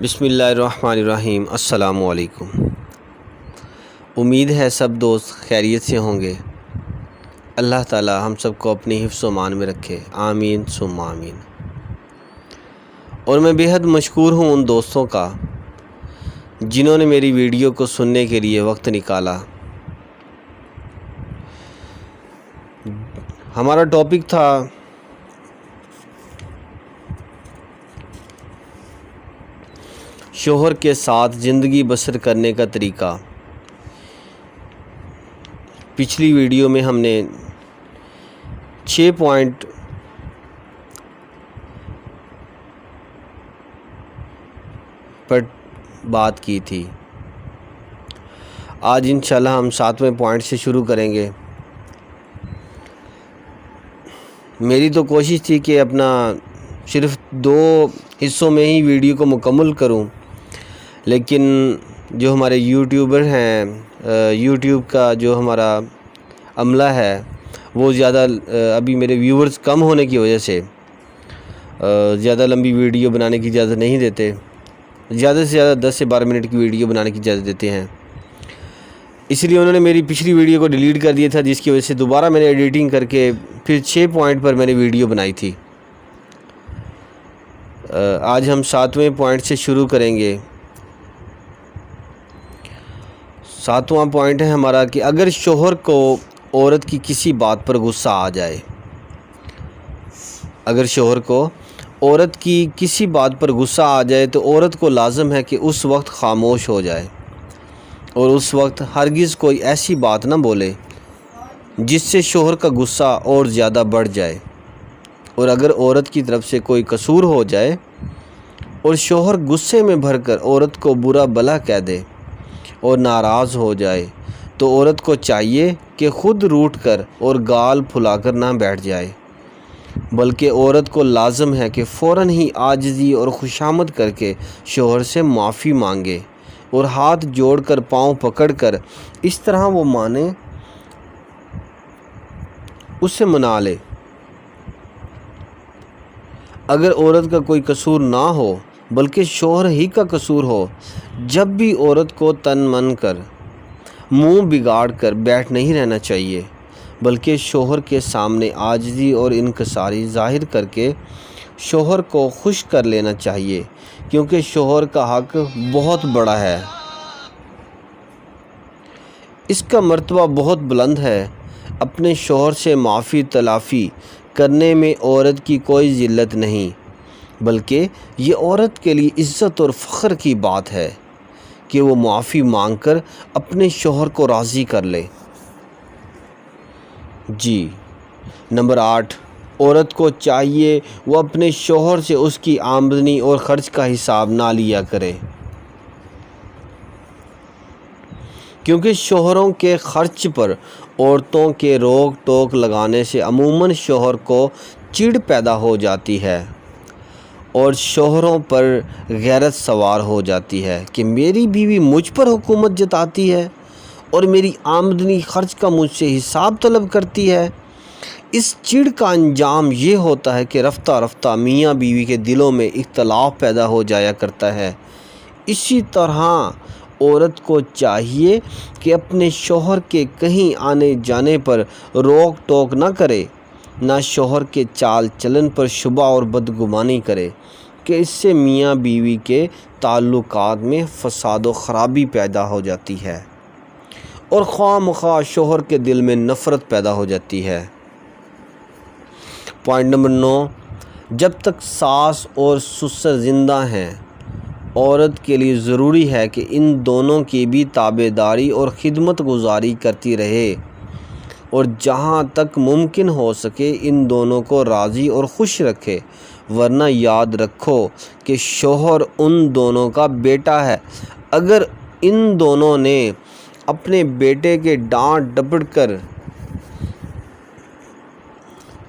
بسم اللہ الرحمن الرحیم۔ السلام علیکم۔ امید ہے سب دوست خیریت سے ہوں گے۔ اللہ تعالی ہم سب کو اپنی حفظ و امان میں رکھے، آمین ثم آمین۔ اور میں بےحد مشکور ہوں ان دوستوں کا جنہوں نے میری ویڈیو کو سننے کے لیے وقت نکالا۔ ہمارا ٹاپک تھا شوہر کے ساتھ زندگی بسر کرنے کا طریقہ۔ پچھلی ویڈیو میں ہم نے 6 پوائنٹ پر بات کی تھی۔ آج انشاءاللہ ہم 7ویں پوائنٹ سے شروع کریں گے۔ میری تو کوشش تھی کہ اپنا صرف 2 حصوں میں ہی ویڈیو کو مکمل کروں، لیکن جو ہمارے یوٹیوبر ہیں، یوٹیوب کا جو ہمارا عملہ ہے وہ زیادہ ابھی میرے ویورز کم ہونے کی وجہ سے زیادہ لمبی ویڈیو بنانے کی اجازت نہیں دیتے۔ زیادہ سے زیادہ 10 سے 12 منٹ کی ویڈیو بنانے کی اجازت دیتے ہیں۔ اس لیے انہوں نے میری پچھلی ویڈیو کو ڈیلیٹ کر دیا تھا، جس کی وجہ سے دوبارہ میں نے ایڈیٹنگ کر کے پھر 6 پوائنٹ پر میں نے ویڈیو بنائی تھی۔ آج ہم 7ویں پوائنٹ سے شروع کریں گے۔ 7واں پوائنٹ ہے ہمارا کہ اگر شوہر کو عورت کی کسی بات پر غصہ آ جائے، اگر شوہر کو عورت کی کسی بات پر غصہ آ جائے تو عورت کو لازم ہے کہ اس وقت خاموش ہو جائے اور اس وقت ہرگز کوئی ایسی بات نہ بولے جس سے شوہر کا غصہ اور زیادہ بڑھ جائے۔ اور اگر عورت کی طرف سے کوئی قصور ہو جائے اور شوہر غصے میں بھر کر عورت کو برا بھلا کہہ دے اور ناراض ہو جائے تو عورت کو چاہیے کہ خود روٹھ کر اور گال پھلا کر نہ بیٹھ جائے، بلکہ عورت کو لازم ہے کہ فوراً ہی عاجزی اور خوشامد کر کے شوہر سے معافی مانگے اور ہاتھ جوڑ کر پاؤں پکڑ کر اس طرح وہ مانے اسے منا لے۔ اگر عورت کا کوئی قصور نہ ہو بلکہ شوہر ہی کا قصور ہو، جب بھی عورت کو تن من کر منہ بگاڑ کر بیٹھ نہیں رہنا چاہیے، بلکہ شوہر کے سامنے عاجزی اور انکساری ظاہر کر کے شوہر کو خوش کر لینا چاہیے، کیونکہ شوہر کا حق بہت بڑا ہے، اس کا مرتبہ بہت بلند ہے۔ اپنے شوہر سے معافی تلافی کرنے میں عورت کی کوئی ذلت نہیں، بلکہ یہ عورت کے لیے عزت اور فخر کی بات ہے کہ وہ معافی مانگ کر اپنے شوہر کو راضی کر لے۔ نمبر 8، عورت کو چاہیے وہ اپنے شوہر سے اس کی آمدنی اور خرچ کا حساب نہ لیا کرے، کیونکہ شوہروں کے خرچ پر عورتوں کے روک ٹوک لگانے سے عموماً شوہر کو چڑ پیدا ہو جاتی ہے اور شوہروں پر غیرت سوار ہو جاتی ہے کہ میری بیوی مجھ پر حکومت جتاتی ہے اور میری آمدنی خرچ کا مجھ سے حساب طلب کرتی ہے۔ اس چڑ کا انجام یہ ہوتا ہے کہ رفتہ رفتہ میاں بیوی کے دلوں میں اختلاف پیدا ہو جایا کرتا ہے۔ اسی طرح عورت کو چاہیے کہ اپنے شوہر کے کہیں آنے جانے پر روک ٹوک نہ کرے، نہ شوہر کے چال چلن پر شبہ اور بدگمانی کرے کہ اس سے میاں بیوی کے تعلقات میں فساد و خرابی پیدا ہو جاتی ہے اور خواہ مخواہ شوہر کے دل میں نفرت پیدا ہو جاتی ہے۔ پوائنٹ نمبر 9، جب تک ساس اور سسر زندہ ہیں، عورت کے لیے ضروری ہے کہ ان دونوں کی بھی تابع داری اور خدمت گزاری کرتی رہے اور جہاں تک ممکن ہو سکے ان دونوں کو راضی اور خوش رکھے، ورنہ یاد رکھو کہ شوہر ان دونوں کا بیٹا ہے۔ اگر ان دونوں نے اپنے بیٹے کے ڈانٹ ڈپٹ کر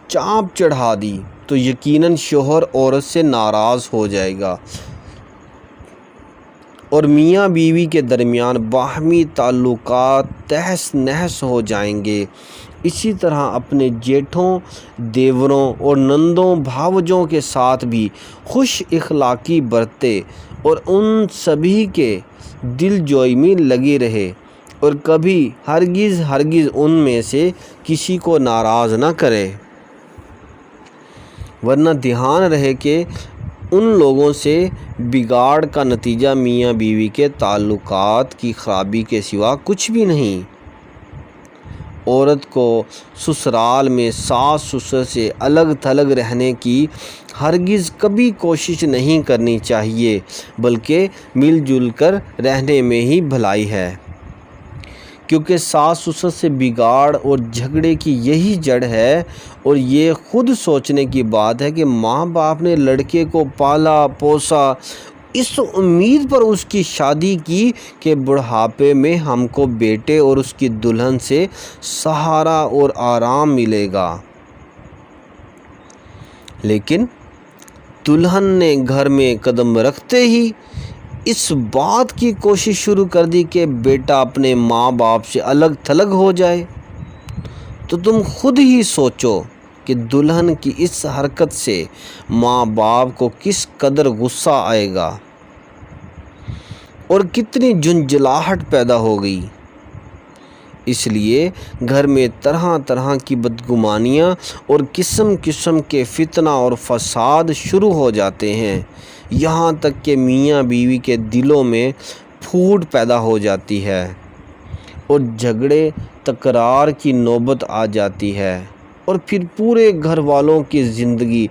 چانپ چڑھا دی تو یقیناً شوہر عورت سے ناراض ہو جائے گا اور میاں بیوی کے درمیان باہمی تعلقات تہس نہس ہو جائیں گے اسی طرح اپنے جیٹھوں، دیوروں اور نندوں بھاوجوں کے ساتھ بھی خوش اخلاقی برتے اور ان سبھی کے دل جوئی میں لگے رہے اور کبھی ہرگز ان میں سے کسی کو ناراض نہ کرے، ورنہ دھیان رہے کہ ان لوگوں سے بگاڑ کا نتیجہ میاں بیوی کے تعلقات کی خرابی کے سوا کچھ بھی نہیں۔ عورت کو سسرال میں ساس سسر سے الگ تھلگ رہنے کی ہرگز کبھی کوشش نہیں کرنی چاہیے، بلکہ مل جل کر رہنے میں ہی بھلائی ہے، کیونکہ ساس سسر سے بگاڑ اور جھگڑے کی یہی جڑ ہے۔ اور یہ خود سوچنے کی بات ہے کہ ماں باپ نے لڑکے کو پالا پوسا اس امید پر اس کی شادی کی کہ بڑھاپے میں ہم کو بیٹے اور اس کی دلہن سے سہارا اور آرام ملے گا، لیکن دلہن نے گھر میں قدم رکھتے ہی اس بات کی کوشش شروع کر دی کہ بیٹا اپنے ماں باپ سے الگ تھلگ ہو جائے، تو تم خود ہی سوچو کہ دلہن کی اس حرکت سے ماں باپ کو کس قدر غصہ آئے گا اور کتنی جھنجھلاہٹ پیدا ہوگی۔ اس لیے گھر میں طرح طرح کی بدگمانیاں اور قسم قسم کے فتنہ اور فساد شروع ہو جاتے ہیں، یہاں تک کہ میاں بیوی کے دلوں میں پھوٹ پیدا ہو جاتی ہے اور جھگڑے تکرار کی نوبت آ جاتی ہے، اور پھر پورے گھر والوں کی زندگی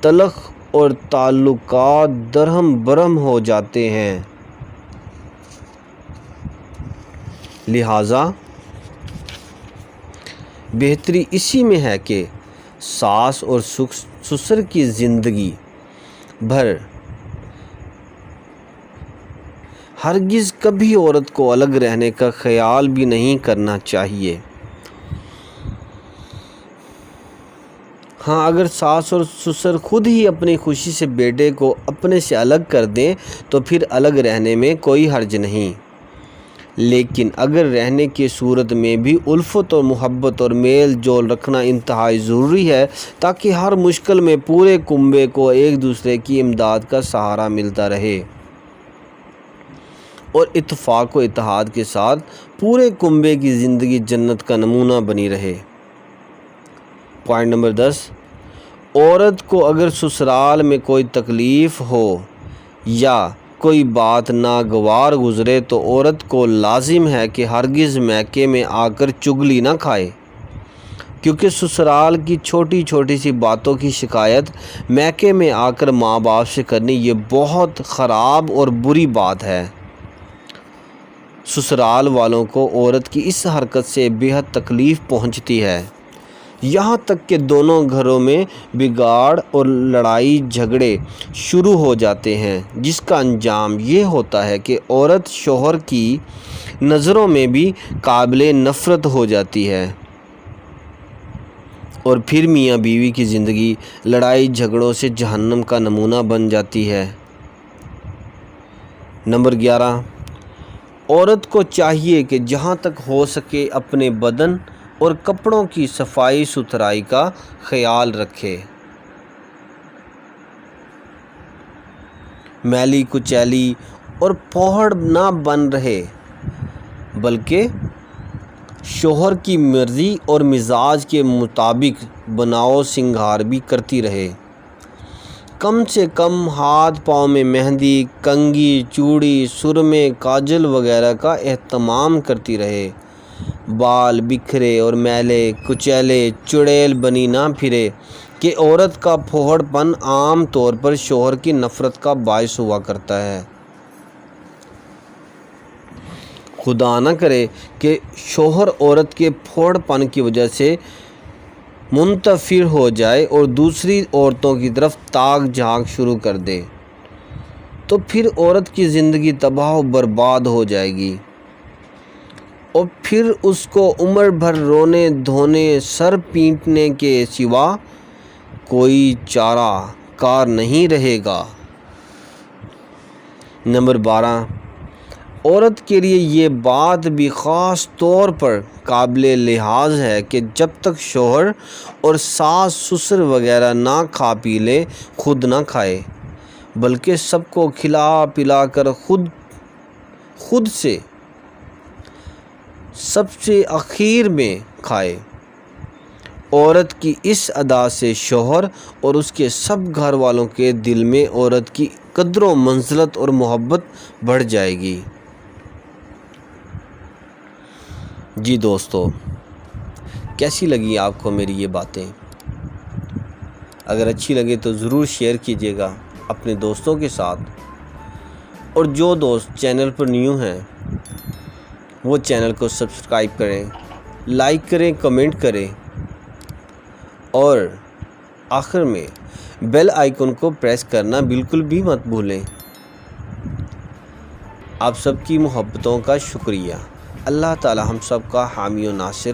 تلخ اور تعلقات درہم برہم ہو جاتے ہیں۔ لہٰذا بہتری اسی میں ہے کہ ساس اور سسر کی زندگی بھر ہرگز کبھی عورت کو الگ رہنے کا خیال بھی نہیں کرنا چاہیے۔ ہاں، اگر ساس اور سسر خود ہی اپنی خوشی سے بیٹے کو اپنے سے الگ کر دیں تو پھر الگ رہنے میں کوئی حرج نہیں، لیکن اگر رہنے کی صورت میں بھی الفت اور محبت اور میل جول رکھنا انتہائی ضروری ہے، تاکہ ہر مشکل میں پورے کنبے کو ایک دوسرے کی امداد کا سہارا ملتا رہے اور اتفاق و اتحاد کے ساتھ پورے کنبے کی زندگی جنت کا نمونہ بنی رہے۔ پوائنٹ نمبر 10، عورت کو اگر سسرال میں کوئی تکلیف ہو یا کوئی بات ناگوار گزرے تو عورت کو لازم ہے کہ ہرگز میکے میں آ کر چگلی نہ کھائے، کیونکہ سسرال کی چھوٹی چھوٹی سی باتوں کی شکایت میکے میں آ کر ماں باپ سے کرنی یہ بہت خراب اور بری بات ہے۔ سسرال والوں کو عورت کی اس حرکت سے بے حد تکلیف پہنچتی ہے، یہاں تک کہ دونوں گھروں میں بگاڑ اور لڑائی جھگڑے شروع ہو جاتے ہیں، جس کا انجام یہ ہوتا ہے کہ عورت شوہر کی نظروں میں بھی قابل نفرت ہو جاتی ہے اور پھر میاں بیوی کی زندگی لڑائی جھگڑوں سے جہنم کا نمونہ بن جاتی ہے۔ نمبر 11، عورت کو چاہیے کہ جہاں تک ہو سکے اپنے بدن اور کپڑوں کی صفائی ستھرائی کا خیال رکھے، میلی کچیلی اور پھوہڑ نہ بن رہے، بلکہ شوہر کی مرضی اور مزاج کے مطابق بناؤ سنگھار بھی کرتی رہے، کم سے کم ہاتھ پاؤں میں مہندی، کنگھی، چوڑی، سرمے، کاجل وغیرہ کا اہتمام کرتی رہے، بال بکھرے اور میلے کچیلے چڑیل بنی نہ پھرے کہ عورت کا پھوہڑ پن عام طور پر شوہر کی نفرت کا باعث ہوا کرتا ہے۔ خدا نہ کرے کہ شوہر عورت کے پھوہڑ پن کی وجہ سے منتفر ہو جائے اور دوسری عورتوں کی طرف تاک جھانک شروع کر دے، تو پھر عورت کی زندگی تباہ و برباد ہو جائے گی اور پھر اس کو عمر بھر رونے دھونے سر پیٹنے کے سوا کوئی چارہ کار نہیں رہے گا۔ نمبر 12، عورت کے لیے یہ بات بھی خاص طور پر قابل لحاظ ہے کہ جب تک شوہر اور ساس سسر وغیرہ نہ کھا پی لے خود نہ کھائے، بلکہ سب کو کھلا پلا کر خود سے سب سے آخر میں کھائے۔ عورت کی اس ادا سے شوہر اور اس کے سب گھر والوں کے دل میں عورت کی قدر و منزلت اور محبت بڑھ جائے گی۔ جی دوستو، کیسی لگی آپ کو میری یہ باتیں؟ اگر اچھی لگے تو ضرور شیئر کیجیے گا اپنے دوستوں کے ساتھ، اور جو دوست چینل پر نیو ہیں وہ چینل کو سبسکرائب کریں، لائک کریں، کمنٹ کریں، اور آخر میں بیل آئیکن کو پریس کرنا بالکل بھی مت بھولیں۔ آپ سب کی محبتوں کا شکریہ۔ اللہ تعالی ہم سب کا حامی و ناصر